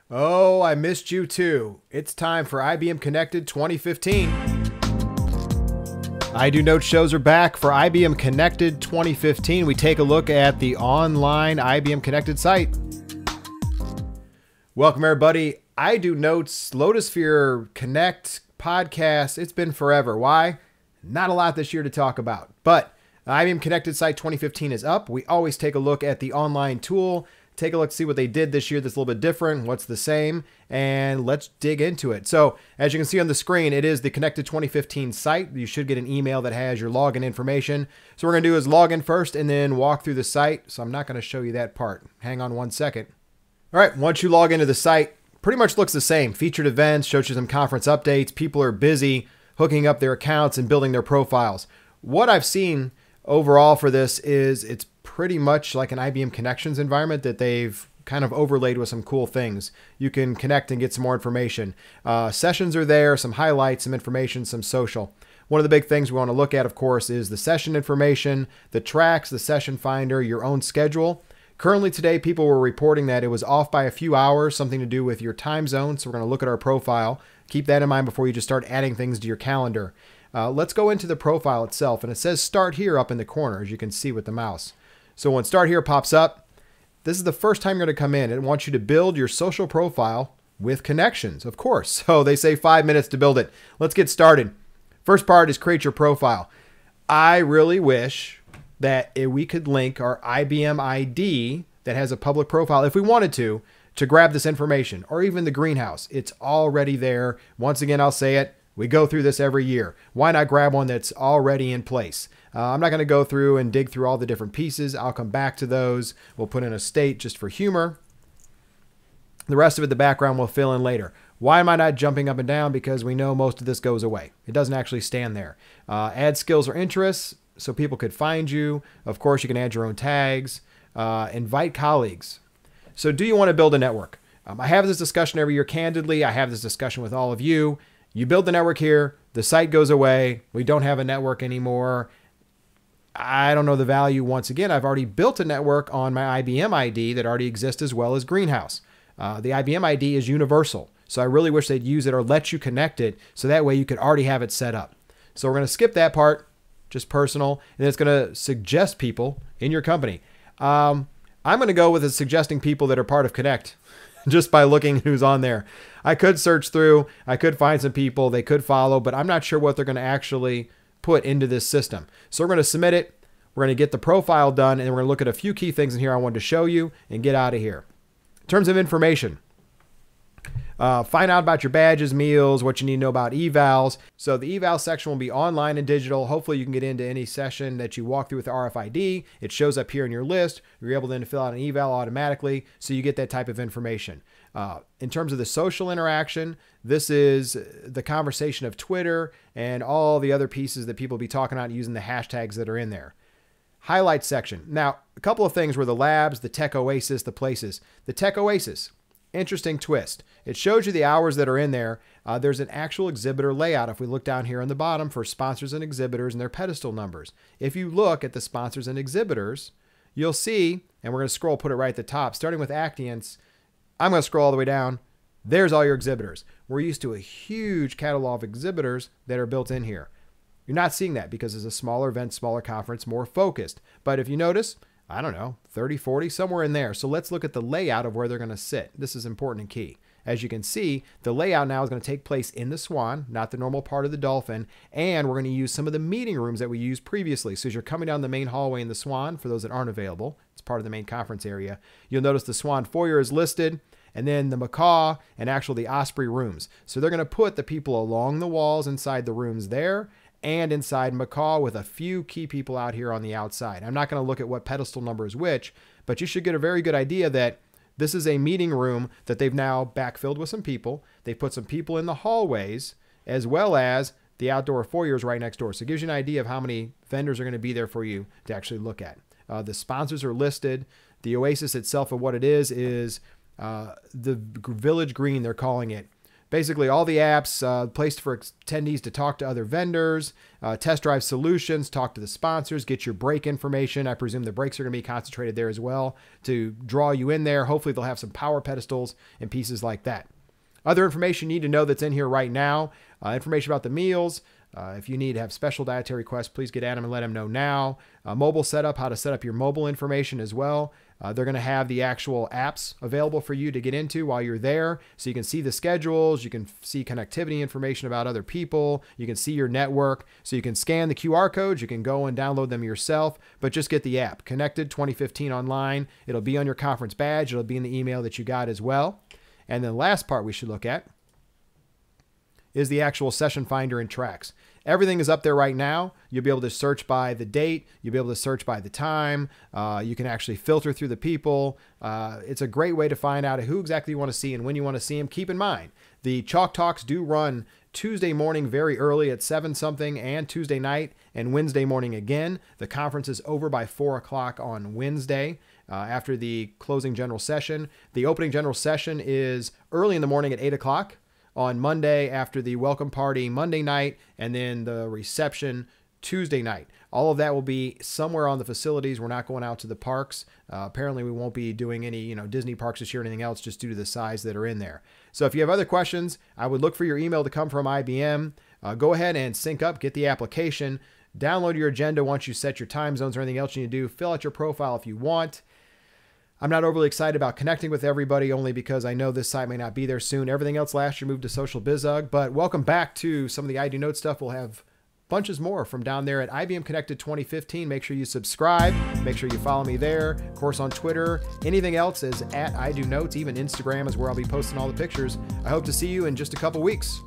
Oh, I missed you too. It's time for IBM ConnectED 2015. IdoNotes shows are back for IBM ConnectED 2015. We take a look at the online IBM ConnectED site. Welcome everybody. IdoNotes, Lotusphere, Connect, podcast. It's been forever. Why? Not a lot this year to talk about, but IBM ConnectED site 2015 is up. We always take a look at the online tool. Take a look, see what they did this year that's a little bit different, what's the same, and let's dig into it. So as you can see on the screen, it is the ConnectED 2015 site. You should get an email that has your login information. So what we're going to do is log in first and then walk through the site. So I'm not going to show you that part. Hang on one second. All right, once you log into the site, pretty much looks the same. Featured events, shows you some conference updates. People are busy hooking up their accounts and building their profiles. What I've seen overall for this is it's pretty much like an IBM Connections environment that they've kind of overlaid with some cool things. You can connect and get some more information. Sessions are there, some highlights, some information, some social. One of the big things we want to look at, of course, is the session information, the tracks, the session finder, your own schedule. Currently today, people were reporting that it was off by a few hours, something to do with your time zone. So we're going to look at our profile. Keep that in mind before you just start adding things to your calendar. Let's go into the profile itself, and it says start here up in the corner, as you can see with the mouse. So when start here pops up, this is the first time you're going to come in. It wants you to build your social profile with connections, of course. So they say 5 minutes to build it. Let's get started. First part is create your profile. I really wish that we could link our IBM ID that has a public profile, if we wanted to grab this information, or even the greenhouse. It's already there. Once again, I'll say it. We go through this every year. Why not grab one that's already in place? I'm not going to go through and dig through all the different pieces. I'll come back to those. We'll put in a state just for humor. The rest of it, the background, we'll fill in later. Why am I not jumping up and down? Because we know most of this goes away. It doesn't actually stand there. Add skills or interests so people could find you. Of course, you can add your own tags. Invite colleagues. So do you want to build a network? I have this discussion every year candidly. I have this discussion with all of you. You build the network here, the site goes away, we don't have a network anymore. I don't know the value. Once again, I've already built a network on my IBM ID that already exists as well as Greenhouse. The IBM ID is universal, so I really wish they'd use it or let you connect it so that way you could already have it set up. So we're going to skip that part, just personal, and it's going to suggest people in your company. I'm going to go with suggesting people that are part of Connect. Just by looking who's on there. I could search through, I could find some people they could follow, but I'm not sure what they're going to actually put into this system. So we're going to submit it, we're going to get the profile done, and we're going to look at a few key things in here I wanted to show you and get out of here. In terms of information, find out about your badges, meals, what you need to know about evals. So the eval section will be online and digital. Hopefully you can get into any session that you walk through with the RFID. It shows up here in your list. You're able then to fill out an eval automatically, so you get that type of information. In terms of the social interaction, this is the conversation of Twitter and all the other pieces that people will be talking about using the hashtags that are in there. Highlights section. Now, a couple of things were the labs, the tech oasis, the places. The tech oasis. Interesting twist. It shows you the hours that are in there. There's an actual exhibitor layout. If we look down here on the bottom for sponsors and exhibitors and their pedestal numbers. If you look at the sponsors and exhibitors, you'll see, and we're going to scroll, put it right at the top, starting with Actiance. I'm going to scroll all the way down. There's all your exhibitors. We're used to a huge catalog of exhibitors that are built in here. You're not seeing that because it's a smaller event, smaller conference, more focused. But if you notice, I don't know, 30, 40, somewhere in there. So let's look at the layout of where they're going to sit. This is important and key. As you can see, the layout now is going to take place in the Swan, not the normal part of the Dolphin. And we're going to use some of the meeting rooms that we used previously. So as you're coming down the main hallway in the Swan, for those that aren't available, it's part of the main conference area. You'll notice the Swan foyer is listed, and then the Macaw and actually the Osprey rooms. So they're going to put the people along the walls inside the rooms there, and inside Macaw with a few key people out here on the outside. I'm not going to look at what pedestal number is which, but you should get a very good idea that this is a meeting room that they've now backfilled with some people. They've put some people in the hallways as well as the outdoor foyers right next door. So it gives you an idea of how many vendors are going to be there for you to actually look at. The sponsors are listed. The Oasis itself of what it is the Village Green, they're calling it. Basically, all the apps, placed for attendees to talk to other vendors, test drive solutions, talk to the sponsors, get your break information. I presume the breaks are going to be concentrated there as well to draw you in there. Hopefully, they'll have some power pedestals and pieces like that. Other information you need to know that's in here right now, information about the meals. If you need to have special dietary requests, please get Adam and let him know now. Mobile setup, how to set up your mobile information as well. They're going to have the actual apps available for you to get into while you're there. So you can see the schedules, you can see connectivity information about other people, you can see your network. So you can scan the QR codes, you can go and download them yourself, but just get the app. ConnectED 2015 online. It'll be on your conference badge. It'll be in the email that you got as well. And then the last part we should look at is the actual session finder and tracks. Everything is up there right now. You'll be able to search by the date. You'll be able to search by the time. You can actually filter through the people. It's a great way to find out who exactly you want to see and when you want to see them. Keep in mind, the Chalk Talks do run Tuesday morning very early at 7 something and Tuesday night and Wednesday morning again. The conference is over by 4 o'clock on Wednesday after the closing general session. The opening general session is early in the morning at 8 o'clock. On Monday after the welcome party Monday night, and then the reception Tuesday night. All of that will be somewhere on the facilities. We're not going out to the parks. Apparently we won't be doing any Disney parks this year or anything else just due to the size that are in there. So if you have other questions, I would look for your email to come from IBM. Go ahead and sync up, get the application, download your agenda once you set your time zones or anything else you need to do. Fill out your profile if you want. I'm not overly excited about connecting with everybody only because I know this site may not be there soon. Everything else last year moved to Social BizUg, but welcome back to some of the IdoNotes stuff. We'll have bunches more from down there at IBM ConnectED 2015. Make sure you subscribe. Make sure you follow me there. Of course, on Twitter. Anything else is at IdoNotes. Even Instagram is where I'll be posting all the pictures. I hope to see you in just a couple weeks.